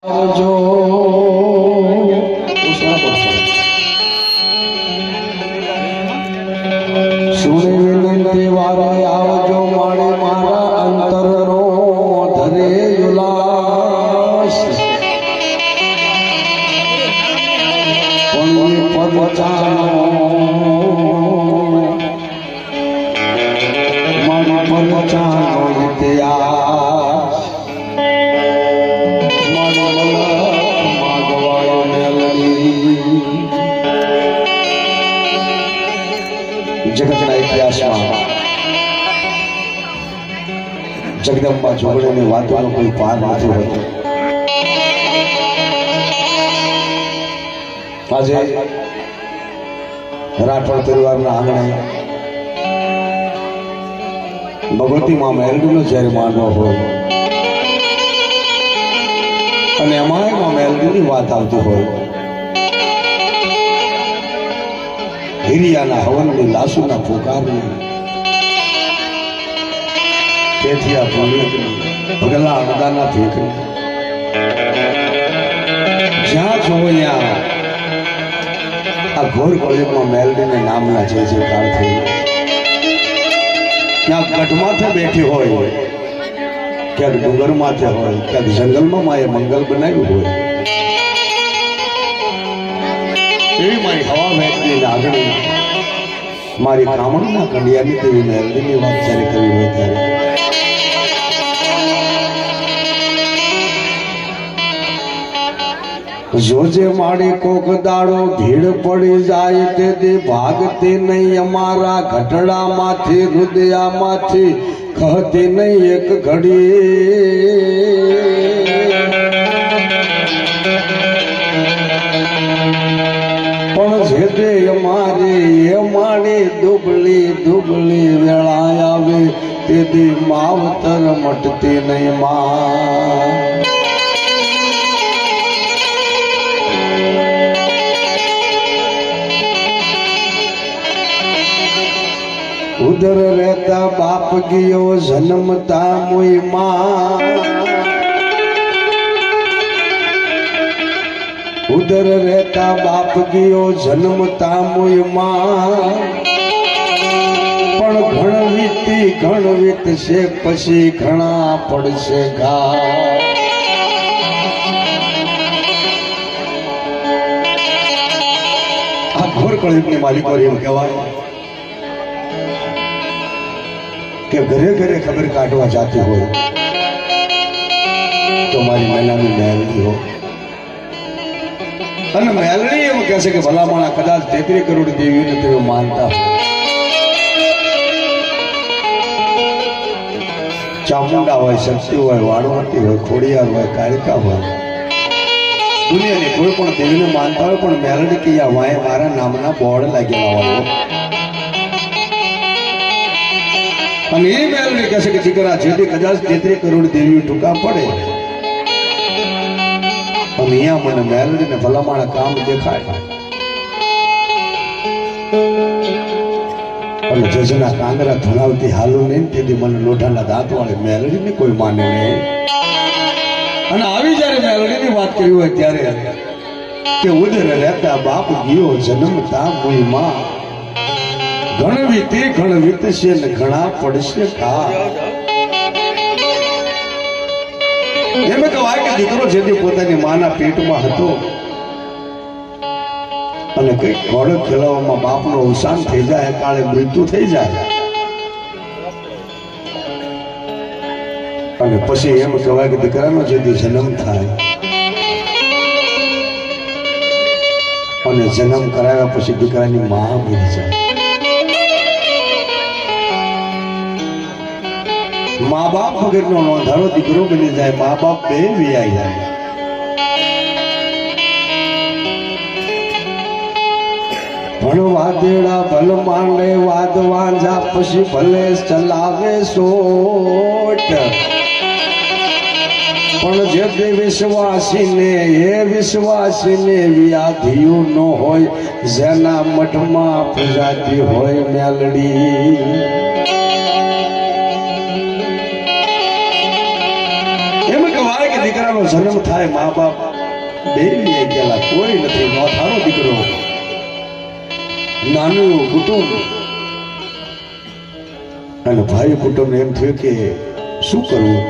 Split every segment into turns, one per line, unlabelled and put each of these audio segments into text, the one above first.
આવજો સુણી વિનંતી વારે આવજો મારે મારા અંતરનો ધરે ઉલ્લાસ પુણ્ય પદ ચાલો મન પદ ચાલો ઇતિહાસ જગતના ઇતિહાસમાં જગદંબા જોગણીની વાતોનો કોઈ પાર નથી હોતો. આજે રાઠોડ પરિવારના આંગણે ભગવતી માં મેલડીનો જ્યારે માંડવો હોય અને એમાંય માં મેલડીની વાત આવતી હોય, હિરિયાના હવનની લાશુના પુકારની તેથી આ ભગલા અણદાના ભેખની જ્યાં જોવો ત્યાં આ ઘોર કળિયુગમાં મેલડીને નામના જે કાળ થઈ ક્યાંક ગઢમાંથી બેઠી હોય, ક્યાંક ડુંગરમાંથી હોય, ક્યાંક જંગલમાં માએ મંગલ બનાવ્યું હોય, એવી મારી હવા વહેતી લાગણી મારી કામણના કંડિયાની તેવી મેલડીની વાત જ્યારે કરી હોય ત્યારે જોજે મારી કોક દાડો ભીડ પડી જાય તે ભાગતી નહીં અમારા ઘટડામાંથી હૃદયામાંથી કહતી નહીં એક ઘડી પણ જે તે અમારી દુબળી દુબળી વેળા આવે તેથી માવતર મટતી નહીં માં. ઉદર રહેતા બાપ ગયો જન્મતા મુઈ માં, ઉદર રહેતા બાપ ગયો જન્મતા મુઈ માં, પણ ઘણ વીતશે પછી ઘણા પડશે ઘા. આ ઘોર કળિયુગની માલિકો એમ કહેવાય કે ઘરે ઘરે ખબર કાઢવા જાતી હોય તો મારી મેલાની મેલડી હો, અને મેલડી એવું કહે છે કે ભલામણા કદાચ 33 કરોડ દેવીઓને તેઓ માનતા હોય, ચામુંડા હોય, શક્તિ હોય, વાળવટી હોય, ખોડિયાર હોય, કાળિકા હોય, દુનિયાની કોઈ પણ દેવીને માનતા હોય, પણ મેલડી કે વાય મારા નામના બોર્ડ લાગેલા હોય. અને એ મેલડી કહે છે કે દીકરા જેથી કદાચ 33 કરોડ દેવીઓ ટૂંકા પડે અને અહીંયા મને મેલડીને ભલામણા કામ દેખાય અને જજના કાંગરા ધણાવતી હાલું નહીં તેથી મને લોઢાના દાંત વાળી મેલડીને કોઈ માને નહીં. અને આવી જયારે મેલડીની વાત કરી હોય ત્યારે કે ઉદર રહેતા બાપ ગયો જન્મતા મુઈ માં, ઘણ વીતશે ને ઘણા પડશે ઘા. એમ કહેવાય કે દીકરો જેથી પોતાની માના પેટમાં હતો અને કઈક ઘોડો ખેલાવવામાં બાપનો અવસાન થઈ જાય, કાળે મૃત્યુ થઈ જાય, અને પછી એમ કહેવાય કે દીકરાનો જેથી જન્મ થાય અને જન્મ કરાવ્યા પછી દીકરાની મા બની જાય. મા બાપ વગરનો નોંધારો દીકરો બની જાય, મા બાપ બે વિયાઈ જાય. પણ વાદેડા ભલ માંડે વાદ વાંઝા પછી ભલે ચલાવે સોટ, પણ જે તે વિશ્વાસીને વ્યાધિયું ન હોય, જેના મઠમાં પૂજાતી હોય મેલડી. દીકરાનો જન્મ થાય મા બાપ બે ગયેલા, કોઈ નથી. નો થારો દીકરો, નાનું કુટુંબ, અને ભાઈ કુટુંબ એમ થયું કે શું કરવું.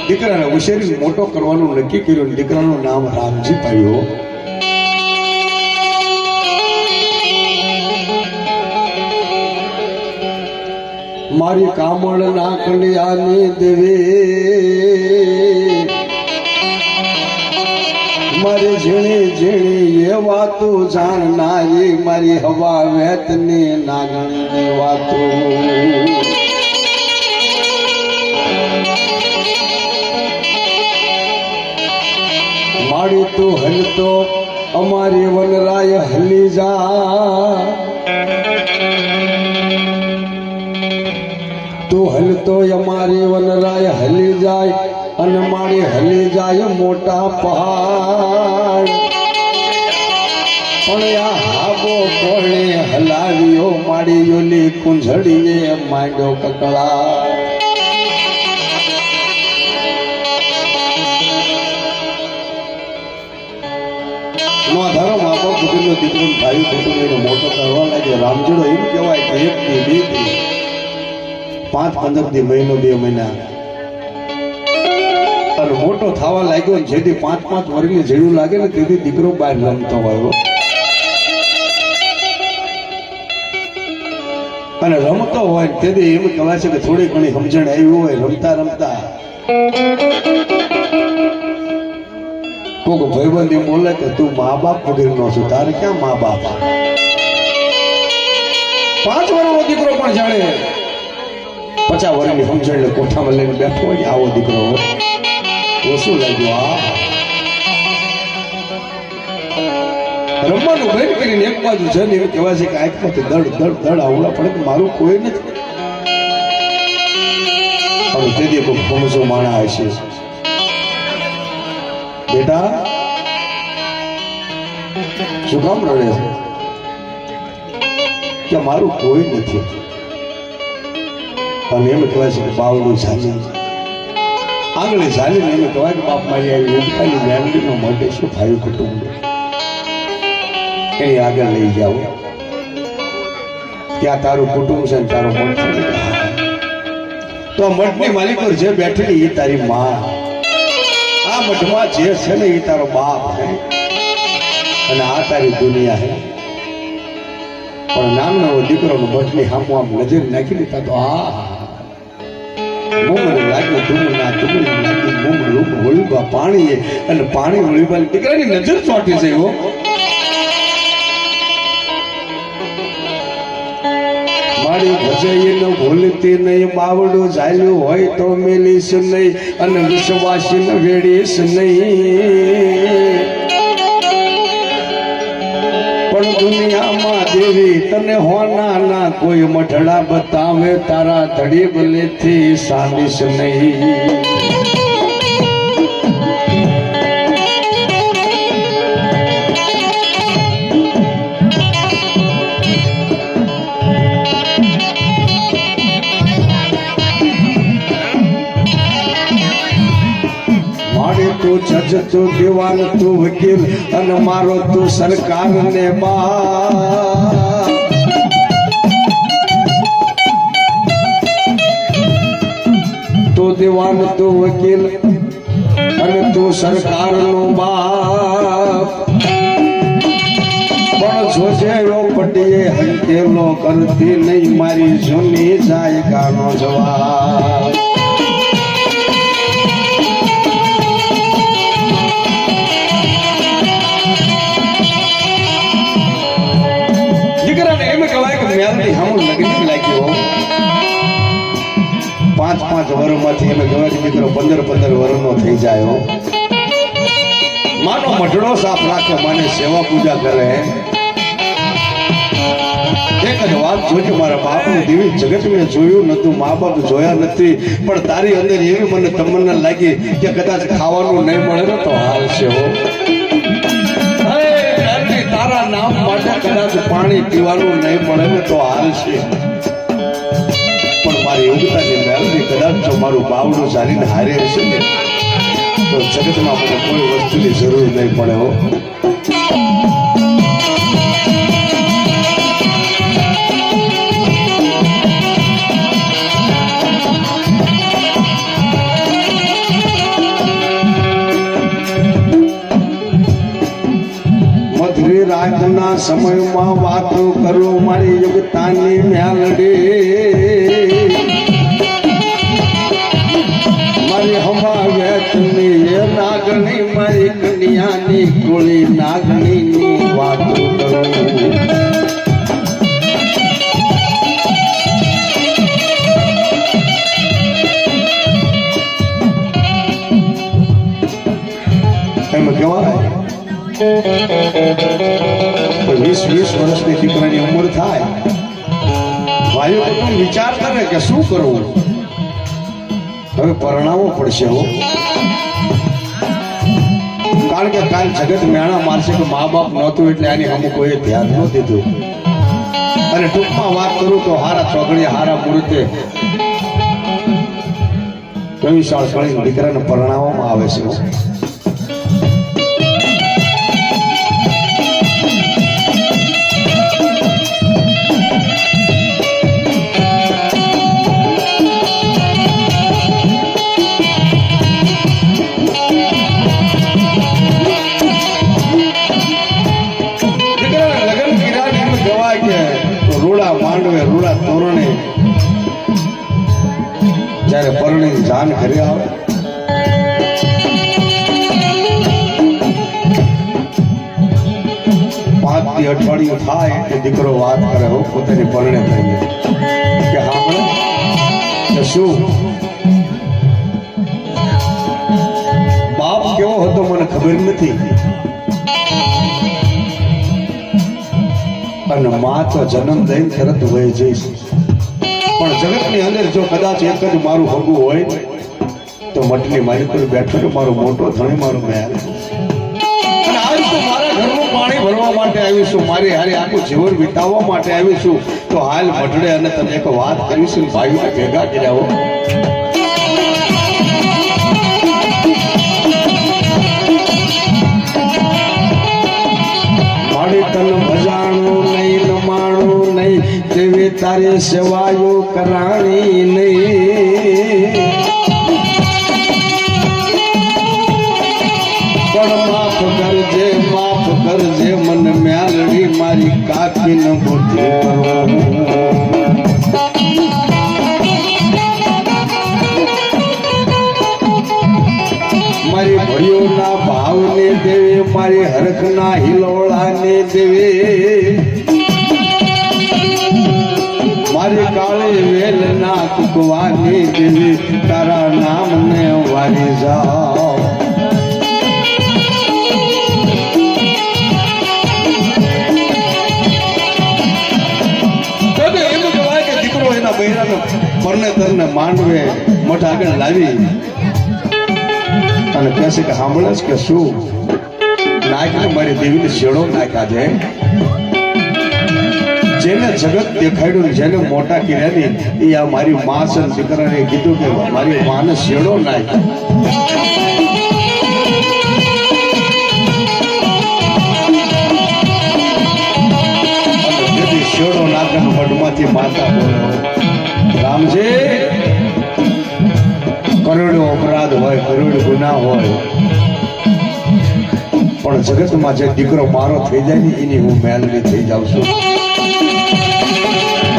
દીકરાને ઉછેરી મોટો કરવાનું નક્કી કર્યું. દીકરાનું નામ રામજી પાડ્યો. મારી કામળ ના કલિયાની દેવી, મારી ઝીણી ઝીણી એ વાતો જાણનારી, મારી હવા વેતની નાગણની વાતો. મારી તું હલતો અમારી વનરાય હલી જા, તું હલતો અમારી વનરાય હલી જાય, અને મારી હલી જાય મોટા પહાડ. પણ આ હાબો કોણે હલાવ્યો, મારી ઓલી કુંજડીએ માંડ્યો કકળા. ધારો મા બાપ કુટુંબનો દીકરો ભાઈ કુટુંબ એનો મોટો કરવા લાગ્યો. રામજીડો એમ કહેવાય કે 1 થી 2 થી 5 15 થી મહિનો 2 મહિના અને મોટો થવા લાગ્યો. જેથી 5 વર્ષની જેડું લાગે ને તેથી દીકરો બહાર રમતો હોય, અને રમતો હોય તેથી એમ કહેવાય છે કે થોડી ઘણી સમજણ આવી હોય. રમતા રમતા કોક ભાઈબંધ એમ બોલે કે તું મા બાપ વગેરેનો છું, તારે ક્યાં મા બાપ. 5 વર્ષનો દીકરો પણ જાણે 50 વર્ષની સમજણ કોઠામાં લઈને બેઠો હોય આવો દીકરો. શું લાગ્યું? રમવાનું બંધ કરીને એક બાજુ છે ને એવું કહેવાય છે કે આંખમાંથી દડ દડ દડ આવડા પડે કે મારું કોઈ નથી. હવે તેથી કોઈ સમજો માણા હશે. બેટા શું કામ રડે છે? કે મારું કોઈ નથી. અને એમ કહેવાય છે કે બાવડું ઝાલી આંગળી ઝાલીને એમ કહેવાય કે બાપ મારી આવી ઉઠાની મેલડીનો મોઢે શું ભાઈ કુટુંબ એની આગળ લઈ જાવ. ત્યાં તારું કુટુંબ છે ને તારો મઠ છે. તો આ મઠની માલિકો જે બેઠેલી એ તારી માં, આ મઠમાં જે છે ને એ તારો બાપ છે, અને આ તારી દુનિયા છે. પણ નામનો દીકરો મઠની સામું આમ નજર નાખી દીધા તો મોમન લાગ્યું ધૂમના ધૂમની લાગી મોમ રૂપ હોળીબા પાણીએ, અને પાણી હોળીબા દીકરાની નજર ચોંટી છે. એવો મારી ભજઈ ન ભૂલતી નહીં, બાવડું ઝાલ્યું હોય તો મેલીશ નહીં, અને વિશ્વાસી ન વેડીશ નહીં. પણ દુનિયામાં દેવી તને હોના ના કોઈ મઠડા બતાવે, તારા ધડી બલેથી સાંડીશ નહીં. તું જજ તું દીવાન તું વકીલ, અને મારો તું સરકાર ને બાપ. તું દીવાન તું વકીલ, અને તું સરકાર નો બાપ. પણ જોજે પટીએ હંકેલો કરતી નહીં, મારી જૂની જાય ગાનો જવાબ. મેલડી હામું લગી લાગ્યો. 5 વર્ષમાંથી એમ કહેવાય કે દીકરો 15 વર્ષનો થઈ જાય. માનો મઢડો સાફ રાખે, માને સેવા પૂજા કરે. એક જ વાત જોજે, મારા બાપનું દિવ્ય જગત મેં જોયું નતું, મા બાપ જોયા નથી, પણ તારી અંદર એવી મને તમન્ના લાગી કે કદાચ ખાવાનું નહીં મળે ને તો હાલ છે. તારા નામ માટે કદાચ પાણી પીવાનું નહીં મળે ને તો હાલ છે. પણ મારી ઉગતાની મેળવી કદાચ જો મારું બાવડું ચાલીને હારે હશે ને તો જગતમાં મને કોઈ વસ્તુની જરૂર નહીં પડે હો. મધુરી રાતના સમયમાં વાતો કરું મારી યુગતાની મેલડી મારી હમાવેતની એ નાગણી મારી કન્યાની ગોળી નાગણીની વાતો કરું. એમ કહેવાય 20 વર્ષની દીકરાની ઉંમર થાય ભાઈઓ કુટુંબ વિચાર કરે કે શું કરવું, હવે પરણાવવો પડશે હો. કારણ કે કાલ જગત મેણા મારશે કે મા બાપ નહોતું એટલે આની અમુક કોઈ ધ્યાન ન દીધું. અને ટૂંકમાં વાત કરું તો હારા ચોગડીએ હારા મુહૂર્તે કઈ સાળ કરીને દીકરાને પરણાવવામાં આવે છે. રૂડા માંડવે રૂડા તોરણે જયારે પરણી જાન ઘરે આવે 5 થી અઠવાડિયું થાય એટલે દીકરો વાત કરે હો પોતાની પરણે થઈને કે હા કે શું બાપ કેવો હતો મને ખબર નથી અને માં તો જન્મ દઈને તરત વહી જઈશ, પણ જગતની અંદર જો કદાચ એક જ મારું હગું હોય તો મટની મારી પર બેઠો તો મારો મોટો ધણી મારો મહેલ. અને આજ તો મારા ઘરનું પાણી ભરવા માટે આવીશું, મારી હારે આખું જીવન વિતાવવા માટે આવીશું, તો હાલ મઢડે અને તને એક વાત કરીશું ભાઈઓને ભેગા કર્યા હો. તન ભજાણું નહીં નમાણું નહીં દેવી તારી સેવાયો કરાણી નહીં, પણ માફ કરજે મન મ્યાલડી મારી કાકી ન બોધી મારી ભળીઓના ભાવને દેવે મારી હરખના હિલોળાને દેવે મારી કાળી વેલના કુકવાની દેવી તારા નામને વારી જાઓ. એમ કહેવાય કે દીકરો એના બૈરાને પરણેતરને માંડવે મઠ આગળ લાવી અને કહે છે કે સાંભળે કે શું નાખ્યું મારી દેવીને શેડો નાખ્યા છે, જેને જગત દેખાડ્યું જેને મોટા કર્યા ને એ આ મારી મા છે. દીકરાને કીધું કે મારી માને શેડો નાખ્યો. શેડો નાખવાનું મઢમાંથી માતા બોલો રામજી કરોડો અપરાધ હોય કરોડ ગુના હોય પણ જગતમાં જે દીકરો મારો થઈ જાય ને એની હું મેલડી થઈ જાઉં છું.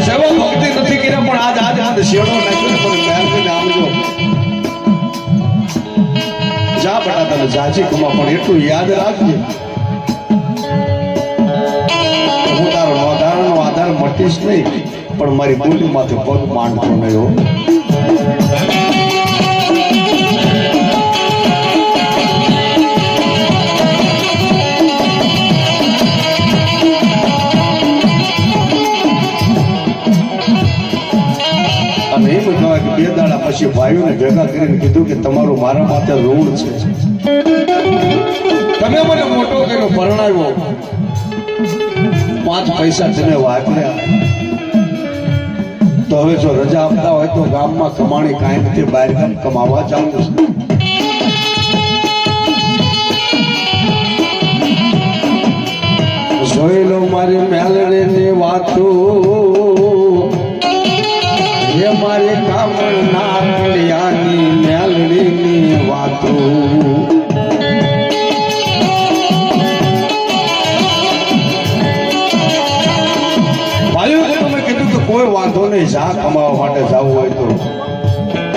સેવા ભક્તિ નથી કર્યા પણ આજ શેડો નાખ્યો પણ મેલડી નામ જો જા બટા તને જાજી કમા પણ એટલું યાદ રાખજે હું તારો નોંધાણનો આધાર મટીશ નહીં પણ મારી બોલી માથે પગ માંડતો નહીં. અને એમ કહેવાય કે 2 દાડા પછી ભાઈઓને ભેગા કરીને કીધું કે તમારું મારા માથે ઋણ છે, તમે મને મોટો કર્યો પરણાવ્યો 5 પૈસા તમે વાપર્યા તો હવે જો રજા આપતા હોય તો ગામમાં કમાણી કાંઈ નથી, બહાર ગામ કમાવા જવું છે. જોઈ લો મારી મેલડીની વાતો, એ મારી કામણના કળિયાની મેલડીની વાતો. ભાઈઓ તમે કીધું કે કોઈ વાંધો નહીં, જા કમાવા માટે જવું હોય તો,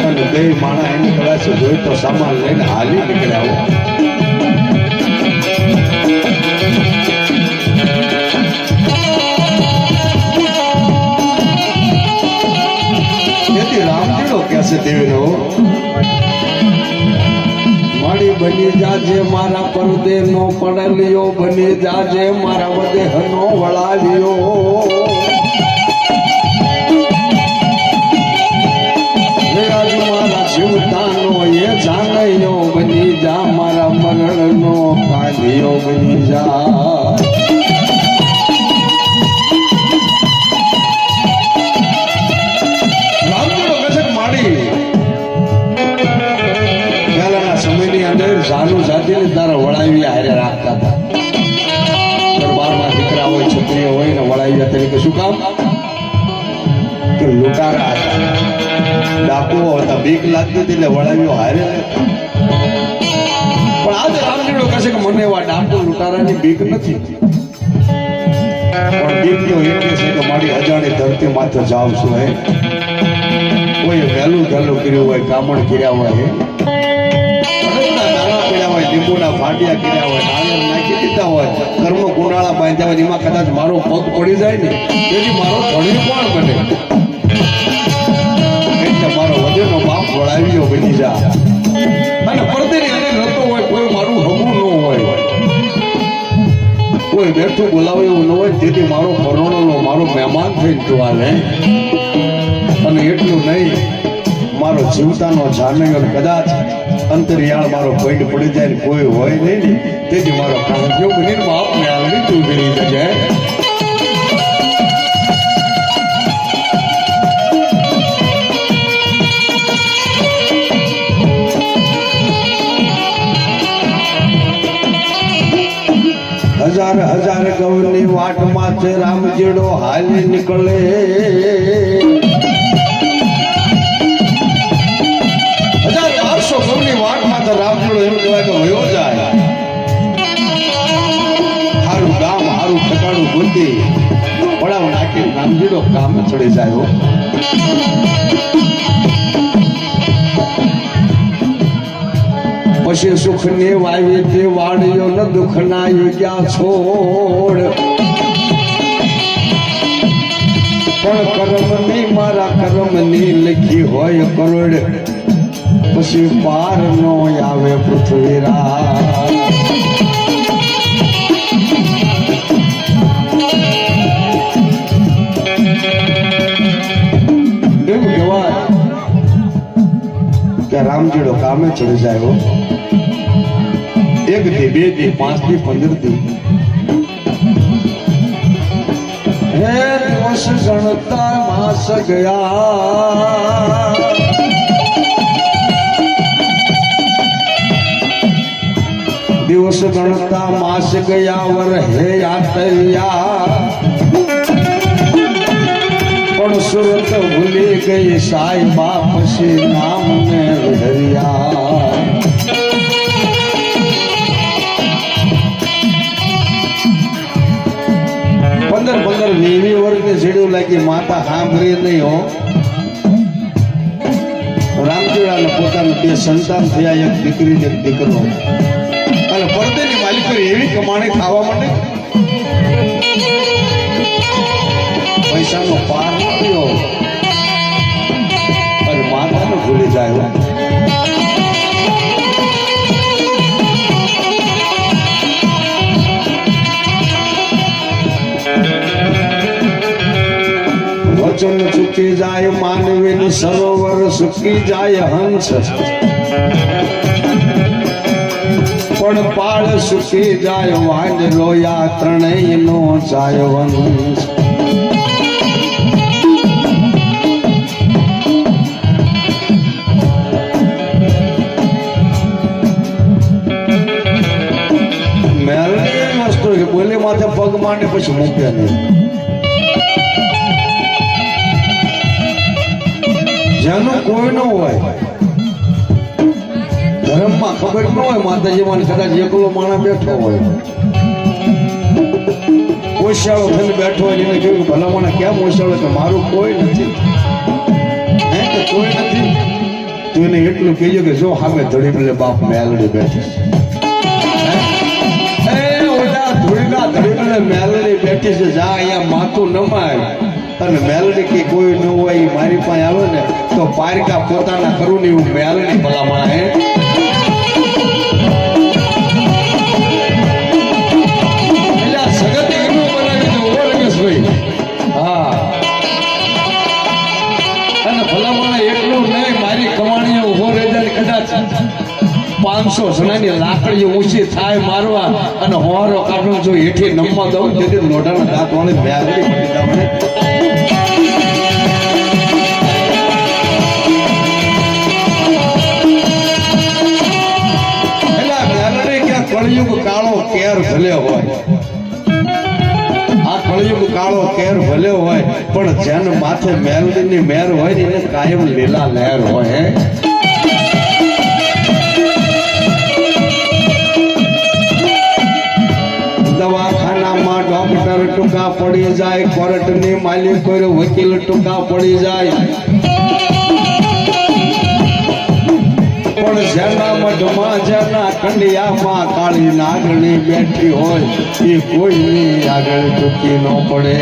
અને બે માણા એની કદાચ જોઈ તો સામાન લઈને હાલી નીકળ્યા. રામજીડો કહેશે દેવીનો, મારી બની જાજે મારા પરદે નો પડલિયો, બની જાજે મારા વદેહનો વળાલિયો. આજ મારા જીવતાનો એ જાનૈયો, બની જા મારા મરણનો કાંધિયો, બની જા. પહેલાના સમયની અંદર જાનું જાતિને તારા વળાવ્યા હારે રાખતા હતા. દરબારમાં દીકરા હોય, છત્રીઓ હોય ને વળાવ્યા તરીકે શું કામ? કે લૂંટારા હતા, ડાકુઓ હતા, બીક લાગતી હતી એટલે વળાવ્યો હારે. પણ આજે રામજીડો કહે છે કે મને એવા ડાકુ લૂંટારાની બીક નથી, પણ બીક તો એટલી છે કે મારી અજાણી ધરતી માથે જાઉં છું. હે કોઈ વહેલું ઘેલું કર્યું હોય, કામણ કર્યા હોય, દાણા પીડ્યા હોય, લીંબુના ફાંટિયા કર્યા હોય, નાળિયેર નાખી દીધા હોય, કર્મ કુંડાળા બાંધ્યા હોય, એમાં કદાચ મારો પગ પડી જાય ને તેથી મારો ધણી કોણ બને? એટલે મારો વધેનો બાપ વળાવ્યો બની જા. અને પડદેની અંદર નતો હોય, કોઈ મારું હગું ન હોય, કોઈ બેઠું બોલાવે એવું ન હોય, તેથી મારો પરણોનો મારો મહેમાન થઈને તું હાલે. અને એટલું નહીં, મારો જીવતાનો જાનૈયો કદાચ અંતરિયાળ મારો પોઈન્ટ પડી જાય ને કોઈ હોય નહીં ને તેથી મારો કાંજો બનીને બાપને આવડી તું કરી જાય. હજાર હજાર ગૌની વાટમાં છે રામજીડો હાલી નીકળે. સૌની વાટમાં તો રામજીડો એમ કહેવાય કે વયો જાય. હારું ગામ, હારું ઠકાણું ગોતી પડાવ નાખી રામજીડો કામ ચડી જાય. પછી સુખની વાવી તે વાડીઓ ને દુઃખના યુગ્યા છોડ, પણ કર્મની મારા કર્મની લખી હોય કરોડ, પછી પાર નો આવે પૃથ્વીરાજ. એવું કહેવાય કે રામજીડો કામે ચડી જાય. 1 દી 2 દી 5 દી 15 દી હે દિવસ ગણતા માસ ગયા. દિવસ ગણતા માસ ગયા વર હે યાતરિયા, પણ સુરત ભૂલી ગઈ સાઈબા પછી નામ ને વિહર્યા. પંદર 20 વર્ષની સીડીઓ લાગી માતા સાંભળી નહીં હો. રામજીડાને પોતાના 2 સંતાન થયા, એક દીકરી ને એક દીકરો. અને પડદેની માલિકી એવી કમાણી ખાવા માટે પૈસાનો પાર નથી અને માતાને ભૂલી જાય. વચન ચૂકી જાય માનવી સરોવર, સુકી જાય હંસ, પણ પાળ સુકી જાય વાંદરો, યા ત્રણેય નો જાય વંશ. માથે પગ માંડે પછી મૂકે નહીં. જેનું કોઈ ન હોય, ધર્મમાં ખબર ન હોય માતાજીમાં, કદાચ એકલો માણસ બેઠો હોય, ઓશિયાળો થઈને બેઠો હોય, એને કહ્યું ભલા માણસ કેમ ઓશિયાળો? કે મારું કોઈ નથી. કોઈ નથી તો એને એટલું કહેજો કે જો સામે ધડી પેલે બાપ મેલડી બેઠી, મેલડી બેઠી છે, જા અહીંયા માથું નમાય. અને મેલડી કે કોઈ ન હોય મારી પાસે આવે ને તો પારિકા પોતાના કરું ને એવું મેલડી ભલામણ હે. એટલે સગત એનું બનાવી દો રમેશભાઈ. હા, અને ભલામણ એટલું નહીં, મારી કમાણીએ ઉભો રહી જાય કદાચ 500 જણાની લાકડીઓ ઊંચી થાય મારવા અને હોરો કાઢો જો હેઠી નમવા દઉં તેથી લોઢાના દાંત વાળી મેલડી પડી દાવને. કળયુગ કાળો કેર ભલે હોય, આ કળયુગ કાળો કેર ભલે હોય, પણ જેને માથે મેલડીની મેર હોય ને એને કાયમ લીલા લહેર હોય. દવાખાનામાં ડોક્ટર ટૂંકા પડી જાય, કોર્ટની માલિક વકીલ ટૂંકા પડી જાય, પણ જેના મઢમાં જેના કંડિયામાં કાળી નાગણી બેઠી હોય એ કોઈની આગળ ટૂંકી ન પડે.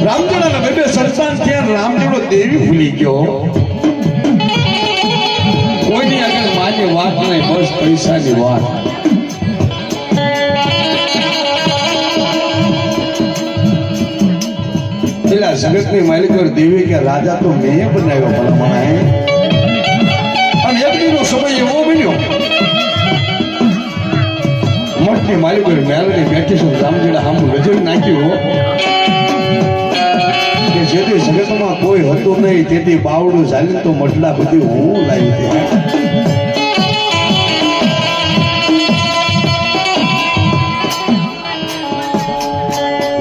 રામજીના બે સંતાન ત્યાં રામજીનો દેવી ભૂલી ગયો, કોઈની આગળ માની વાત નહીં, બસ પૈસાની વાત. પેલા જગતની માલિક દેવી કે રાજા તો મેં બનાવ્યો ભલામણ. અને એક દીનો સમય એવો બન્યો, મઠની માલિક મેલડી બેઠી છે, રામજીડા સામું નજર નાખ્યું કે જેથી જગતમાં કોઈ હતું નહીં તેથી બાવડું ચાલી તો મટલા બધી હું લાવી દે.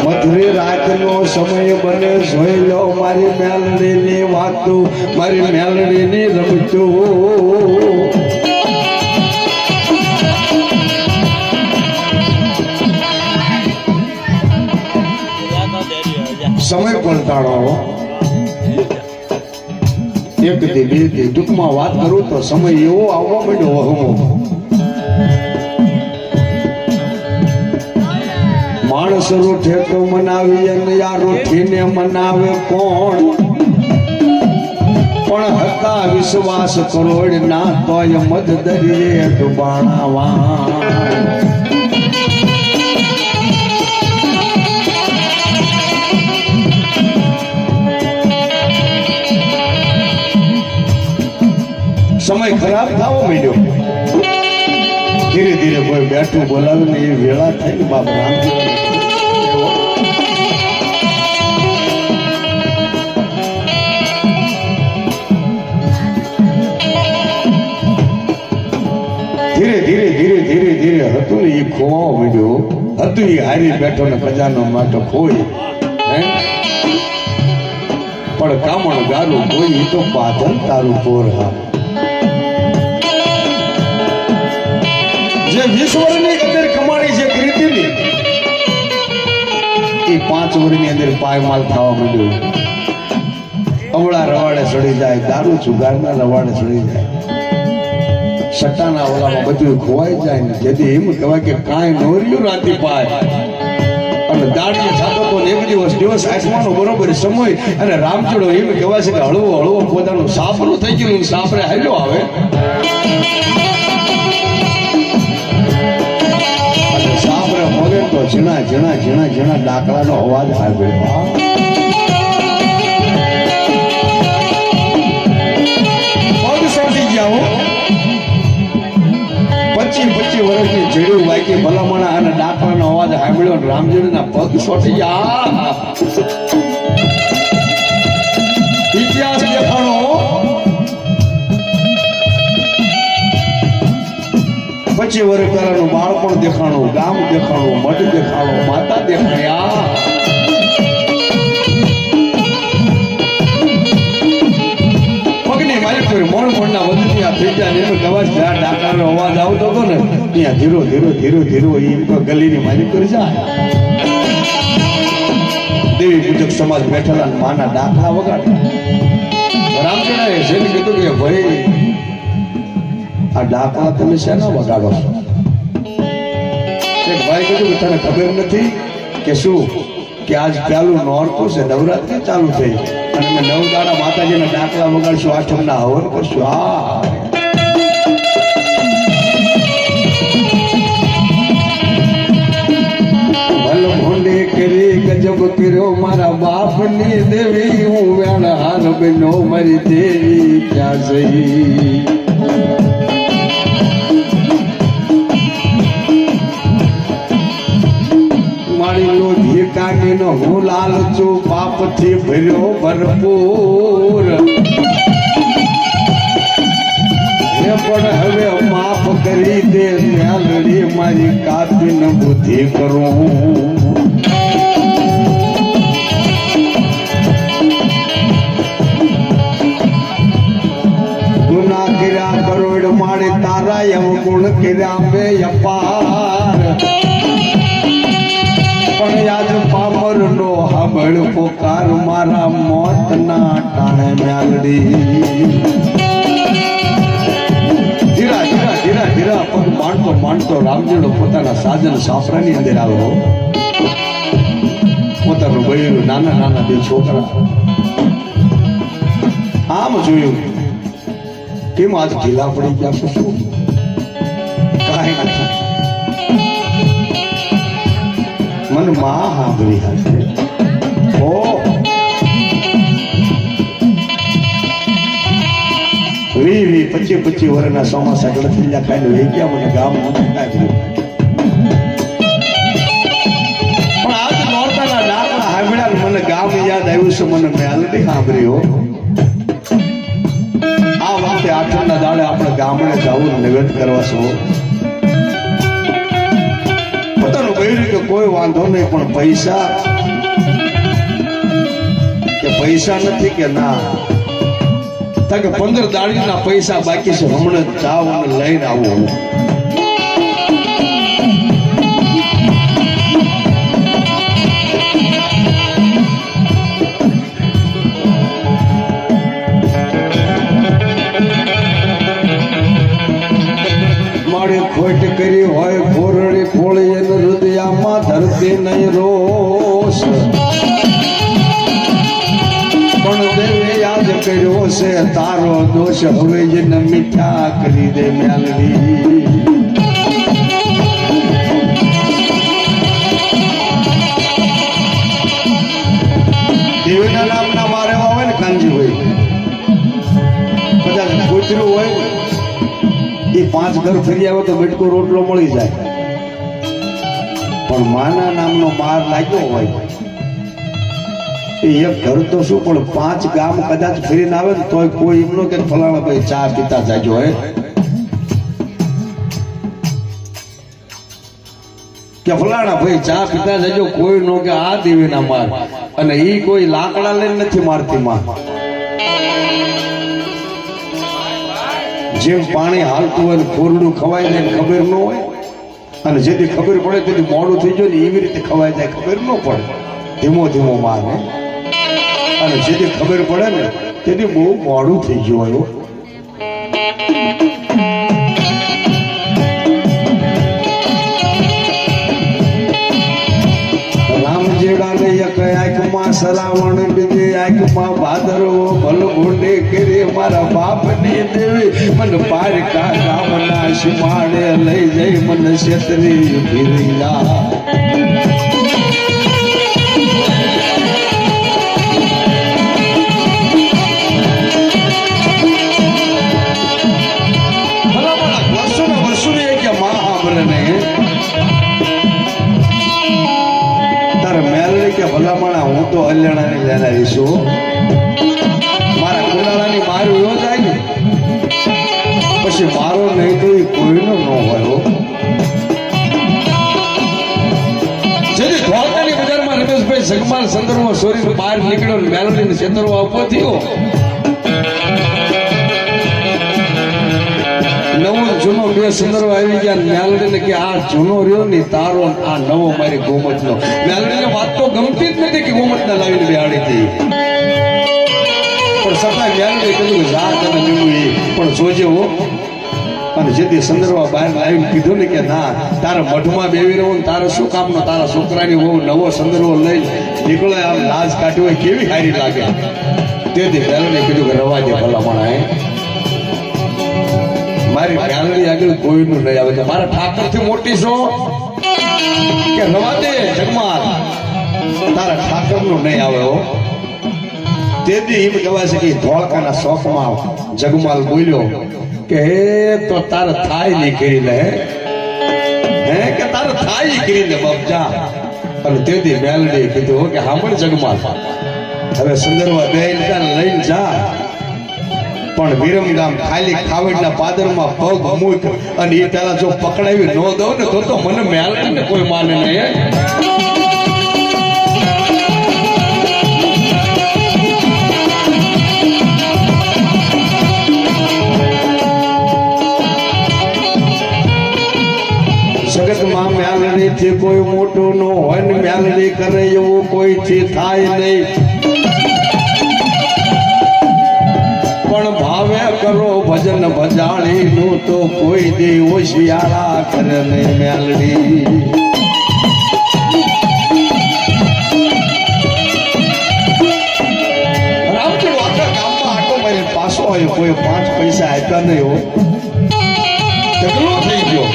મધુરી રાતનો સમય બને, જોઈ લો મારી મેલડીની વાતું, મારી મેલડીની રમતું. સમય પણ ટાળો, એક દી બે દી ટૂંકમાં વાત કરું તો સમય એવો આવવા માંડ્યો વહમો. માણસ રૂઠે તો મનાવી અને યા રૂઠીને મનાવે કોણ? પણ હતા વિશ્વાસ કરોડ ના તોય મધ દરિયે ડુબાણાવા. સમય ખરાબ થવો માંડ્યો, ધીરે ધીરે કોઈ બેઠું બોલાવે ને એ વેળા થઈ ને બાપ રામજી ધીરે ધીરે ધીરે ધીરે ધીરે હતું ને એ ખોવા માંડ્યો, હતું એ હારી બેઠો ને ખજાનો માટો ખોઈ. પણ કામણ ગારું કોઈ તો બાધન તારું પોર. હા, જે 20 વર્ષની અંદર કમાણી છે ખરીદીની એ 5 વર્ષની અંદર પાયમાલ થવા માંડ્યું. અવળા રવાડે ચડી જાય, દારૂ જુગારના રવાડે ચડી જાય, સટ્ટાના ઓલામાં બધું ખોવાઈ જાય ને જેથી એમ કહેવાય કે કાંઈ નોર્યું રાતી પાય. અને દાડીએ થતો તો એક દિવસ આસમાનો બરોબર સમય અને રામચોડો એમ કહેવાય છે કે હળવો હળવો પોતાનું સાપરું થઈ ગયું, સાપરે હાલ્યો આવે. તો ઝીણા ઝીણા ઝીણા ઝીણા ડાકલાનો અવાજ આવ્યો. પગ સોટી ગયા, 25 વર્ષની જેડું વાંકી ભલામણા અને ડાકલાનો અવાજ સાંભળ્યો, રામજીના પગ સોટી ગયા. ઇતિહાસ દેખાણો 25 વર્ષ પહેલાનું બાળપણ દેખાણું, ગામ દેખાણું, મઠ દેખાણું, માતા દેખાયા. પગની માલિક કરી મોણના વધુ આ થઈ જાય એનો દવા ડાકાનો અવાજ આવતો હતો ને ત્યાં ધીરો ધીરો ધીરો ધીરો એમ તો ગલીની માલિક કરી જાય. દેવી પૂજક સમાજ બેઠેલા માના ડાકા વગાડતા. રામચંદ્રએ જેને કીધું કે ભાઈ આ ડાકા તમે શેના વગાડો છો? એક ભાઈ કીધું કે તને ખબર નથી કે શું કે આજ ચાલુ નોરતું છે, નવરાત્રી ચાલુ થઈ અને મેં 9 દાડા માતાજીના ડાકલા વગાડશું, આઠમના હવન કરશું. હા ભલ ભોંડે કરી ગજબ કર્યો મારા બાપની દેવી, હું વેણ હાર બનો મારી દેવી ક્યાં જઈ. મારી લોધી કાઢીનો હું લાલ છું, પાપથી ભર્યો ભરપૂર. પણ હવે માફ કરી દે મેલડી, મારી કાપીને બુદ્ધિ કરું. ગુના કર્યા કરોડ મારે તારા અવગુણ કર્યા બે અપાર. પણ આજ પામર નો હાબળ પોકાર મારા મોત ના ટાણે મેલડી. ધીરા ધીરા ધીરા ધીરા પગ માંડતો માંડતો રામજીનો પોતાના સાજન સાફરાની અંદર આવ્યો. પોતાનું બૈરું નાના નાના 2 છોકરા આમ જોયું. કેમ આજ ઢીલા પડી ગયા છો? શું કાંઈ નથી. મન માં સાંભળી હશે. ઓ વી 25 વર્ષના ચોમાસા ગળથીલા ખાઈને વહી ગયા. મને ગામ કાઢ્યું. પણ આજ નોરતાના ડાકલા સાંભળ્યા મને ગામ યાદ આવ્યું છે. મને મેલડી સાંભળ્યો. આ વખતે આઠમના દાડે આપણે ગામડે જવું, નિવેદ કરવા છો. પોતાનું કહ્યું કે કોઈ વાંધો નહીં, પણ પૈસા નથી કે ના. કે 15 દાડીના પૈસા બાકી છે, હમણાં જાવ અને લઈને આવું. મારે ખોટ કરી હોય ખોરડી ખોળી એનું હૃદયમાં ધરતી નહીં રોષ. પણ દેવે યાદ કર્યો છે તારો દોષ, હવે જેને મીઠા કરી દે મેલડી. દેવીના નામના મારે હોય ને કાનજી હોય, કદાચ કૂતરું હોય એ 5 ઘર ફરી આવે તો બેટકો રોટલો મળી જાય. પણ માના નામનો માર લાગ્યો હોય એક ઘર તો શું પણ 5 ગામ કદાચ ફરીને આવે ને તોય કોઈ એમનો કે ફલાણા ભાઈ ચા પીતા જાજો હે કે ફલાણા ભાઈ ચા પીતા જાજો, કોઈ નો કે આ દેવીના માર. અને ઈ કોઈ લાકડા લઈને નથી મારતી માં. જેમ પાણી હાલતું હોય ખોરડું ખવાય જાય ખબર ન હોય, અને જેથી ખબર પડે તેથી મોડું થઈ જાય ને એવી રીતે ખવાય જાય ખબર ન પડે. ધીમો ધીમો મારે, અને જેથી ખબર પડે ને તેથી બહુ મોડું થઈ ગયું હોય. રામજીડા ને એક આંખમાં સરાવણ, બીજી આંખમાં ભાદરવો, ભલ ભૂંડે કરી મારા બાપની દેવી. મને પારકા ગામના સીમાડે લઈ જઈ મને છેતરી ફીરી જા. ભલામણા હું તો હલ્યાણાની લેનારી છું. મારા કુંડાળાની મારું એવો જાય ને પછી મારો નહીં તો એ કોઈનો ન હોય. જગમાલ સંદર્ભમાં સોરી બહાર નીકળ્યો મેલોડીને છેતરવા ઉભો થયો. નવો જૂનો બે સંદર્ભ આવી ગયા. મેલોડીને કે આ જૂનો રહ્યો ને તારો, આ નવો મારી ગોમતનો. મેલોડીને વાત તો ગમતી જ નથી કે ગોમતના લાવીને બેહાડી હતી. પણ છતાં મેલોડીએ કીધું જા તને નીકળું એ પણ જોજે હો. અને જેથી સંદર્ભમાં બહાર લાવીને કીધું ને કે ના, તારા મઠમાં બેવી રહું ને તારે શું કામનો, તારા છોકરાની બહુ નવો સંદર્ભ લઈ નીકળે, આમ લાજ કાઢ્યો હોય કેવી સારી લાગે. તેથી મેલોડીએ કીધું કે રવા દે ભલામણા હે, મારી મેલોડી આગળ કોઈનું નહીં આવે છે. મારા ઠાકરથી મોટી છો કે રવા દે જગમાલ, તારા ઠાકરનું નહીં આવે હો. તેથી એમ કહેવાય છે કે ધોળકાના શોખમાં જગમાલ બોલ્યો કે હે તો તારે થાય નહીં કરી લે, હે કે તારે થાય કરી લે બાપ જા. અને તેથી મેલડીએ કીધું કે સાંભળ જગમાલ, હવે સંદર્ભ બેન લઈને જા, પણ વિરમગામ ખાલી ખાવડના પાદરમાં પગ મૂક અને એ પેલા જો પકડાવી ન દઉં ને તો મને મેલડીને કોઈ માને નહીં. જગતમાં મેલડીથી કોઈ મોટું ન હોય ને મેલડી કરે એવું કોઈથી થાય નહીં. પણ ભાવે કરો ભજન ભજાણીનું તો કોઈ દે હોશિયારા કરે નહીં મેલડી. રામજી આખા ગામમાં આટો મારી પાછો હોય, કોઈ 5 પૈસા આપ્યા નહીં હોય, કેટલો થઈ ગયો.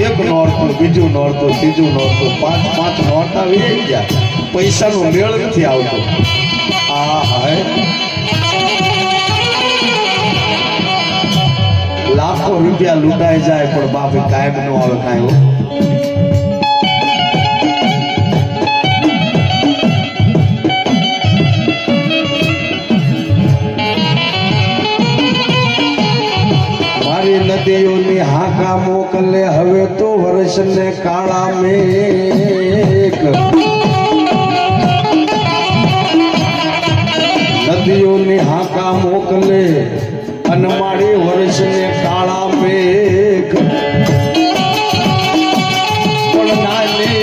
એક નોરતું, બીજું નોરતું, ત્રીજું નોરતું, 5 નોરતા વી ગયા, પૈસાનો મેળ નથી આવતો. લાખો રૂપિયા લૂંટાઈ જાય પણ બાપ કાયમ નો આવે કાંઈ. મારી નદીઓની હાકા મોકલે હવે તો વર્ષને કાળા મેઘ. નદીઓની હાકા મોકલે અને મારી વર્ષને કાળા મેઘ. પણ નાની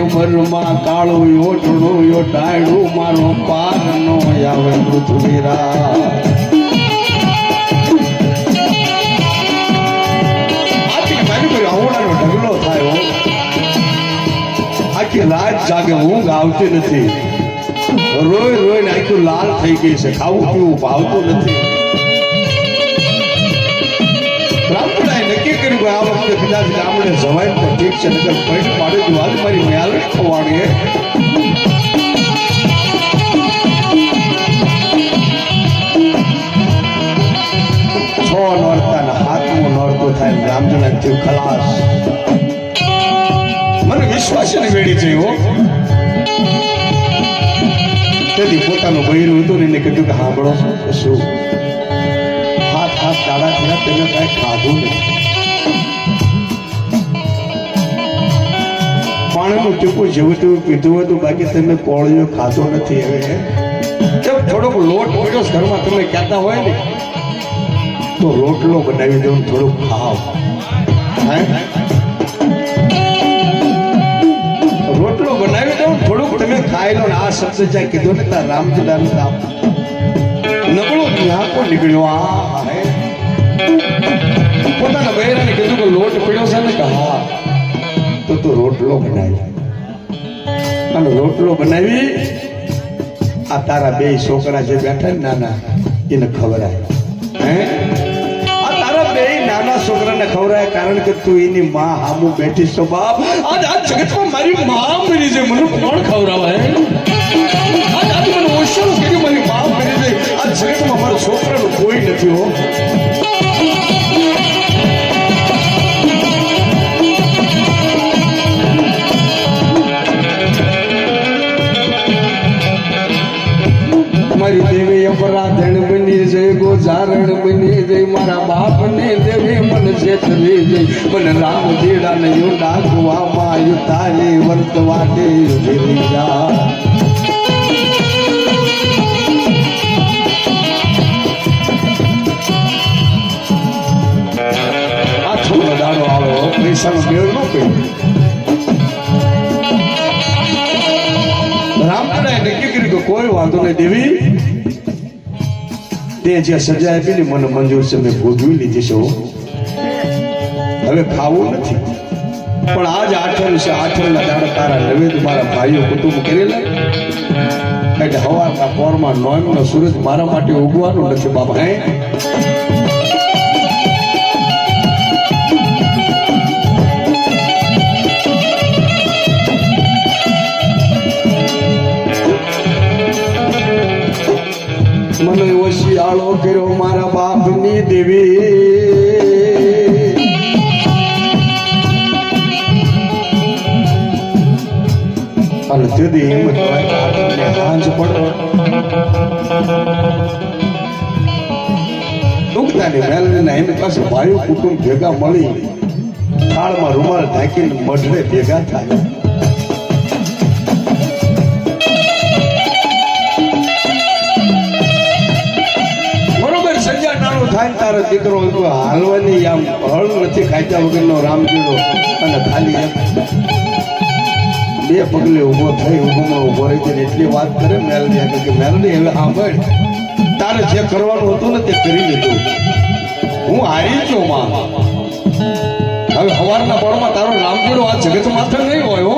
ઉંમરમાં કાળું યોટણું યોટાડું મારો પાર નો આવે પૃથ્વીરા. આવડાનો ઢગલો થાય, આખી રાત જાગે, ઊંઘ આવતી નથી, રોય રોઈને આખું લાલ થઈ ગઈ છે, ખાવું પીવું ભાવતું નથી. બ્રાહ્મણાએ નક્કી કર્યું કે આ વખતે કદાચ ગામડે જવાય તો ઠીક છે, નકર પૈડ પાડી દઉં, આજ મારી મેલડી ખવાણી. 6 નોરતાના 7મો નોરતો થાય બ્રાહ્મણ થયું ખલાસ. મને વિશ્વાસ ને વેડી થયો. તેથી પોતાનું બૈરું હતું ને એને કીધું કે સાંભળો શું 7 દાડા થયા તેને કઈ ખાધું નથી, પાણીનું ટીપું જેવું તેવું પીધું હતું, બાકી તમે કોળિયો ખાધો નથી. હવે થોડોક લોટ પડ્યો ઘરમાં, તમે કહેતા હોય ને તો રોટલો બનાવી દઉં, થોડુંક ખાવ. રોટલો બનાવી દઉં, થોડુંક તમે ખાઈ લો. આ શબ્દ જ્યાં કીધો ને ત્યાં રામજી દાન નબળો ન્યાકો નીકળ્યો. પોતાના બહેરાને કીધું કે લોટ પડ્યો છે ને, કે હા તો તું રોટલો બનાવી. અને રોટલો બનાવી આ તારા 2 છોકરા જે બેઠા ને નાના એને ખવડાય. નાના છોકરાને ખવડાય, કારણ કે તું એની માં હામું બેઠી છો. બાપ આજ આ જગતમાં મારી માં મરી છે, મને કોણ ખવડાવે? આજ મને ઓછું કે મારી માં મરી છે. આ જગતમાં મારા છોકરાનું કોઈ નથી હો. મારી દેવી અપરાધણ બની જઈ, ગોજારણ બની જઈ, મારા બાપ ને દેવી મને છે ચેતવી જઈ મને રામ જીડા ને યુ ડાકવામાં યુ તારી વર્તવાટે ઉભી જા આ છોકરો દાડો આવ્યો પૈસાનો મેળ ન કર્યો રામકડાએ નક્કી કર્યું કે કોઈ વાંધો નહીં દેવી તે જે સજા આપી ને મને મંજૂર છે મેં ભોગવી લીધી છે હવે ખાવું નથી પણ આજ આઠમ છે આઠમના દાડે તારા નવેદ મારા ભાઈઓ કુટુંબ કરેલા એટલે હવારના પોરમાં નોમનો સૂરજ મારા માટે ઉગવાનો નથી બાબા હે મને ઓશિયાળો કર્યો મારા બાપની દેવી અને તેથી હિંમત સાંજ પડો દુઃખતાની મેલડીના એની પાસે ભાઈઓ કુટુંબ ભેગા મળી થાળમાં રૂમાલ ઢાંકીને મઢડે ભેગા થાય થાય તારો દીકરો હાલવાની આમ હળ નથી ખાધા વગરનો રામજીડો અને ખાલી બે પગલે ઊભો થઈ ઊભોમાં ઊભો રહી છે એટલી વાત કરે મેલડી કે મેલડી હવે સાંભળ તારે જે કરવાનું હતું ને તે કરી લીધું હું હારી છું માં હવે સવારના પળમાં તારો રામજીડો આ જગત માથે નહીં હોય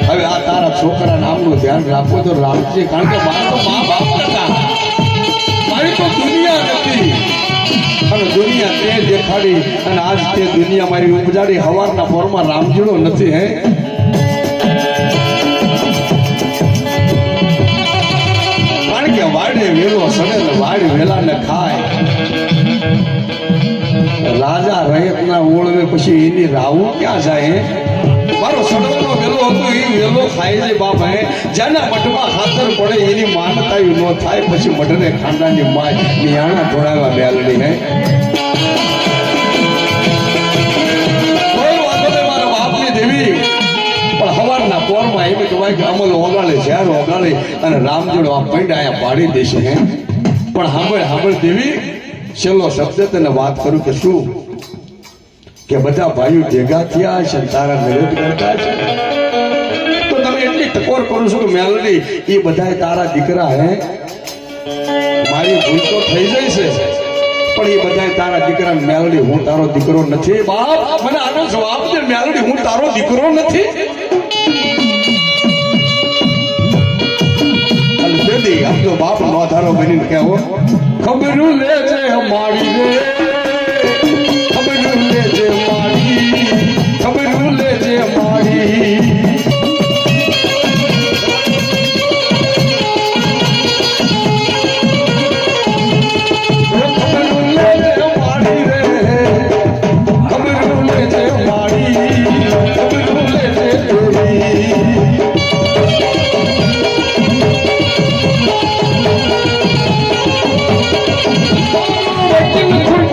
હવે આ તારા છોકરા નામનું ધ્યાન રાખો તો રાખજે કારણ કે મારા તો મા બાપ હતા મારી તો દુનિયા નથી અને દુનિયા તે દેખાડી અને આજ તે દુનિયા મારી ઉપજાડી હવારના પોરમાં રામજીડો નથી હે કારણ કે વાડે વેલો સડે ને વાડ વેલા ને ખાય રાજા રયતના ઓળવે પછી એની રાવું ક્યાં જાય મારો સડવાનો વેલો હતો એ વેલો ખાય છે બાપ હે જેના મઠમાં ખાતર પડે એની માનતા ન થાય પછી મઠને ખાંડાની માય નિયાણા ઢોળાવા બેલડી હે કોઈ વાંધો નહીં મારા બાપની દેવી પણ હવારના પોરમાં એમ કહેવાય કે અમલ ઓગાળે ઝેર ઓગાળે અને રામજીડો આ પૈડા અહીંયા પાડી દેશે હે પણ સાંભળ દેવી છેલ્લો શબ્દ તને વાત કરું કે શું કે બધા ભાઈઓ ભેગા થયા છે તારા નિરોધ કરતા છે તો તમે એટલી ટકોર કરો છો કે મેલડી એ બધા તારા દીકરા હે મારી ભૂલ તો થઈ જાય છે પણ એ બધા તારા દીકરા મેલડી હું તારો દીકરો નથી બાપ મને આનો જવાબ દે મેલડી હું તારો દીકરો નથી અને તેથી આમ તો બાપ નો ધારો બનીને કહેવો ખબર લેજે મારી રે ખબર લેજે મારી ખબર લેજે મારી Thank you.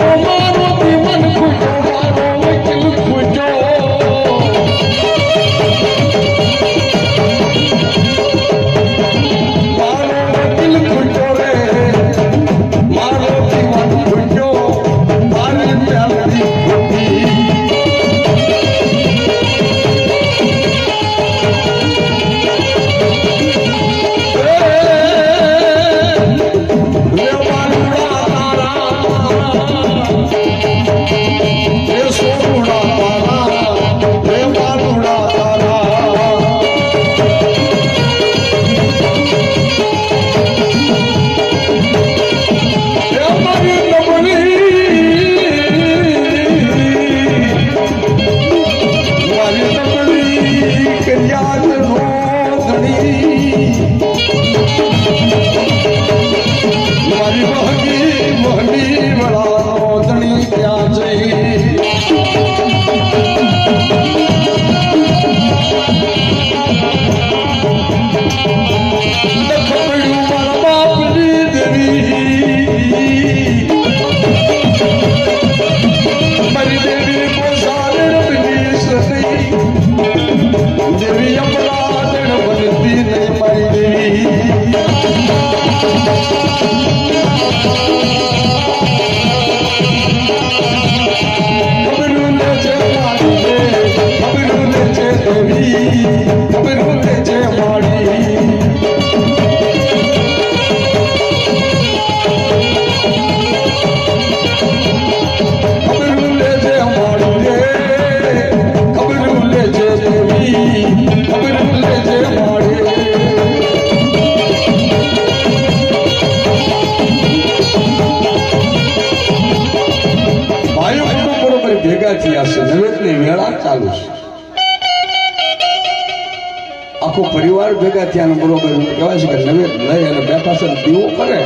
આખો પરિવાર ભેગા થયા બરોબર કહેવાય છે કે નવે લઈ અને બેઠા છે દીવો કરે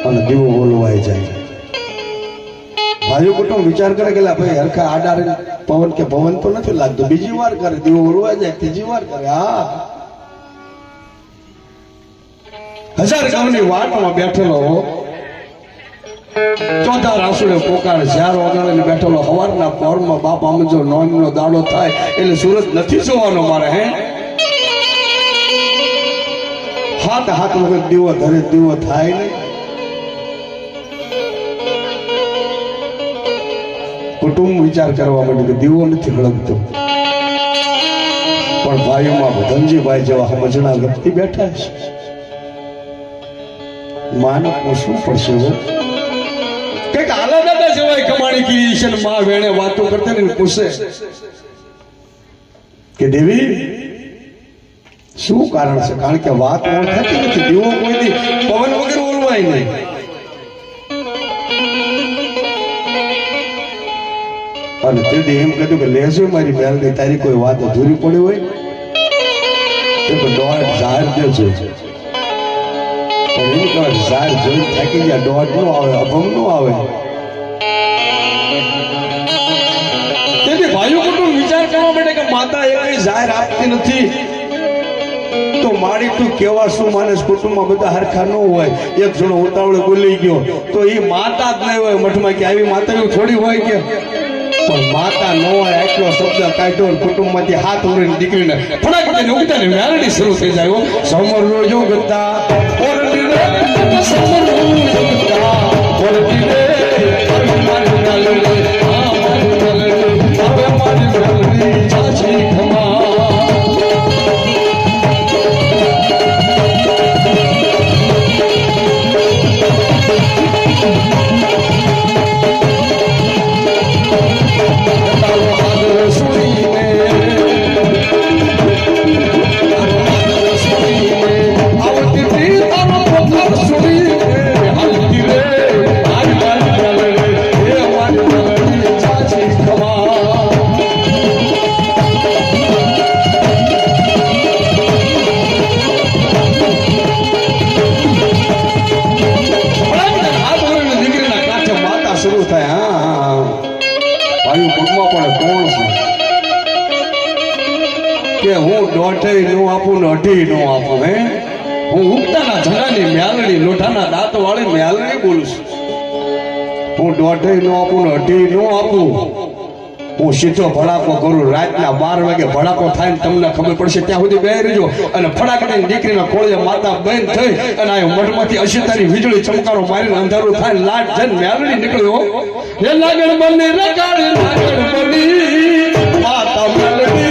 અને દીવો બોલવાઈ જાય. ભાઈઓ કુટુંબ વિચાર કરે કે ભાઈ હરખા આડારે પવન કે પવન તો નથી લાગતો, બીજી વાર કરે દીવો બોલવાઈ જાય, ત્રીજી વાર કરે. હા, 1000 ગામની વાટમાં બેઠેલો ચોથા રાસુડે પોકાર જ્યાર વગાડીને બેઠેલો સવારના પહોરમાં બાપ આમજો નોમનો દાડો થાય એટલે સુરત નથી જોવાનો મારે. હે હાથ વખત દીવો ધરે દીવો થાય નહીં. કુટુંબ વિચાર કરવા માટે કે દીવો નથી હળગતો, પણ ભાઈઓમાં ધનજીભાઈ જેવા સમજણા વ્યક્તિ બેઠા છે. માનવ શું પડશે કઈક આલા દાદા જેવાય કમાણી કરી છે. માં વેણે વાતો કરતા ને પૂછે કે દેવી શું કારણ છે? કારણ કે વાત ઓળખાતી નથી, દીવો કોઈ દી પવન વગર બોલવાય નહીં. અને તેથી એમ કીધું કે લેજો મારી બેલની તારી કોઈ વાત અધૂરી પડી હોય તો દોડ જાહેર દેજો. પણ એમ કહેવાય જાહેર જોઈ થાકી ગયા, દોડ નો આવે, અભમ નો આવે. તેથી ભાઈઓ કુટુંબ વિચાર કરવા માટે કે માતા એ કઈ જાહેર આપતી નથી તો મારી તું કેવા શું માનસ કુટુંબમાં બધા હરખા ન હોય. એક જણો ઉતાવળે બોલી ગયો તો એ માતા જ નહીં હોય મઠમાં, કે આવી માતા એવું થોડી હોય કે. પણ માતા ન હોય આટલો શબ્દ કાઢ્યો કુટુંબમાંથી હાથ ઉડીને દીકરીને ફટાક ઉગતાને મેલડી શરૂ થઈ જાય. સમર યોગતા ઓરડી રે સમર યોગતા ઓરડી રે મારી મેલડી આ મારી મેલડી હવે મારી મેલડી ચાચી ખમા. હું દોઢી નો આપું ને અઢી નો આપું. હે હું ઉગતાના જણાની મેલડી લોઢાના દાંત વાળી મેલડી બોલું છું. હું દોઢી નો આપું ને અઢી નો આપું. હું સીધો ભડાકો કરું. રાતના 12 વાગે ભડાકો થાય ને તમને ખબર પડશે ત્યાં સુધી બેહી રહેજો. અને ફટાકડી દીકરીના ખોળે માતા બંધ થઈ અને આ મઠમાંથી અશિતાની વીજળી ચમકારો મારીને અંધારું થાય લાટ જઈને મેલડી નીકળ્યો. એ લાગણ બને રગાડે લાગણ બની માતા મેલડી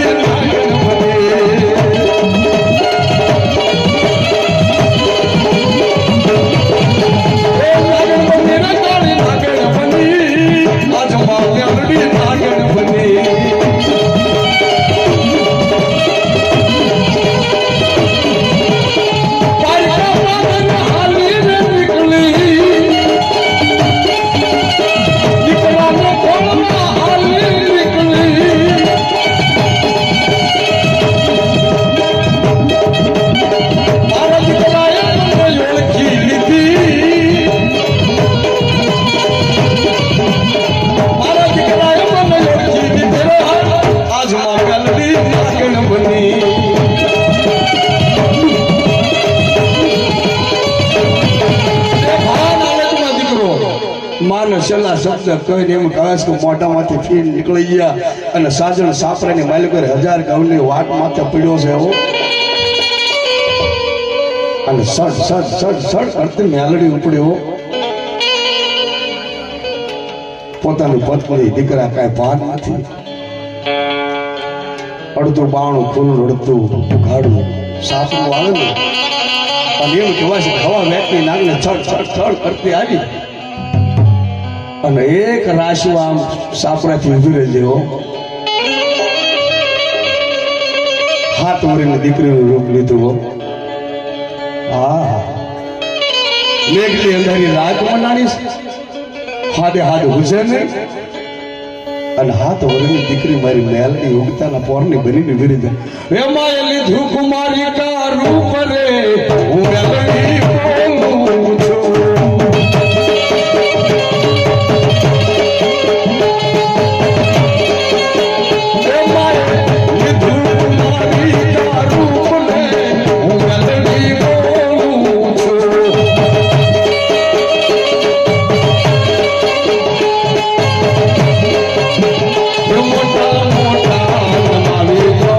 છેલ્લા શબ્દ કહીને એમ કહે કે મોઢામાંથી ફીર નીકળી ગયા અને સાજણ સાપરાની માલિકો 1000 ગાઉની વાટ માથે પડ્યો છે એવો. અને સડ સડ સડ સડ કરતી મેલડી ઉપડ્યો. પોતાની પત્ની દીકરા કાંઈ ભાન નથી. અડધું બાણું ખુલ્લું રડતું ઉઘાડું સાસુ આવે ને અને એમ કહેવાય છે હવા વેચની નાગને છડ છડ છડ કરતી આવી અને એક રાશુ આમ સાપરાથી ઉભી રહી જેવો હાથ વળીને દીકરીનું રૂપ લીધું. હા મેઘલી અંધારી રાત મનાણી હાથે હાથ હુજે ને અને હાથ વરની દીકરી મારી મેલડી ઉગતાના પોરની બનીને વિરુદ્ધ એમાં એ લીધું કુમારી કા રૂપ રે હું મેલડી બોલું છું એમાં એ લીધું કુમારી કા રૂપ રે હું મેલડી બોલું છું મોટા મોટા નમાવી દો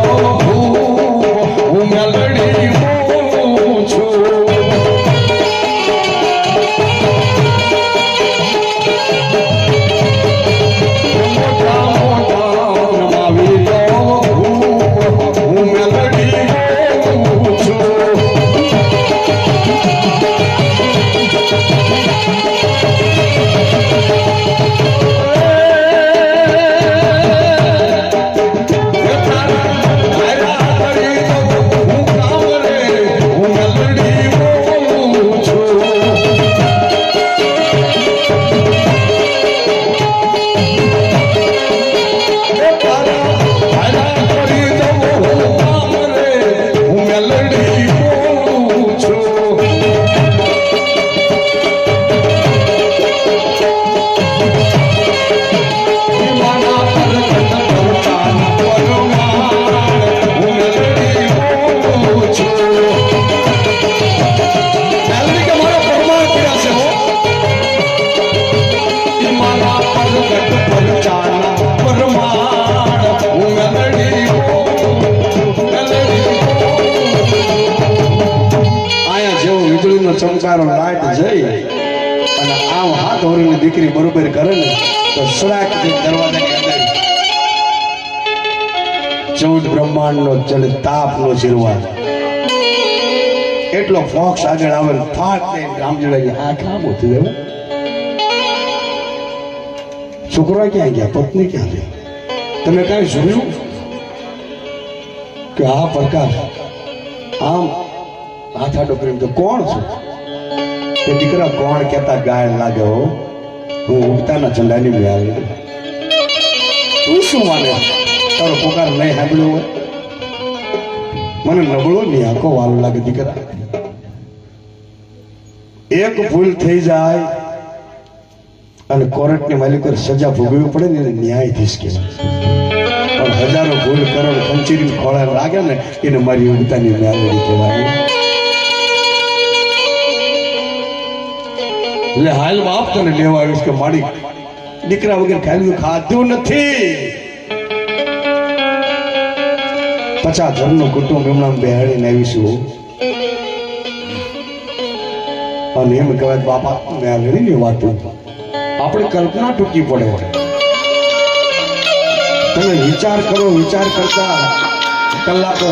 હું મેલડી બોલું છું મોટા મોટા નમાવી દો હું મેલડી બોલું છું ચમકારો લાઈટ જઈ અને આમ હાથ ઓરીની દીકરી બરોબર કરે ને તો સડાક દરવાજાની અંદર 14 બ્રહ્માંડનો ચડે તાપનો શીરવાદ એટલો ફોક્સ આગળ આવે ને ફાટ દે રામજીભાઈ આ કામ હતું એવું છોકરા ક્યાં ગયા પત્ની ક્યાં ગઈ તમે કઈ જોયું કે આ પ્રકાશ આમ હાથ આડો કરીને તો કોણ છું તે દીકરા કોણ કહેતા ગાય લાગે હો હું ઉગતાના ઝંડાની મેળ તું શું માને તારો પોકાર નહીં સાંભળ્યો હોય મને નબળો નહીં આખો વાલો લાગે દીકરા એક ભૂલ થઈ જાય અને કોર્ટની માલિકો સજા ભોગવવી પડે ને એને ન્યાયાધીશ કહેવાય પણ હજારો ભૂલ કરોડ ખંચીરી ખોળા લાગે ને એને મારી ઉગતાની મેળવી કહેવાય એટલે હાલ બાપ તને લેવા આવીશ કે માડી દીકરા વગર ખાલી ખાધું નથી 50 ઘરનું કુટુંબ એમના બેહાડીને આવીશું અને એમ કહેવાય બાપા મેળવીની વાત આપણે કલ્પના ટૂંકી પડે તમે વિચાર કરો વિચાર કરતા કલાકો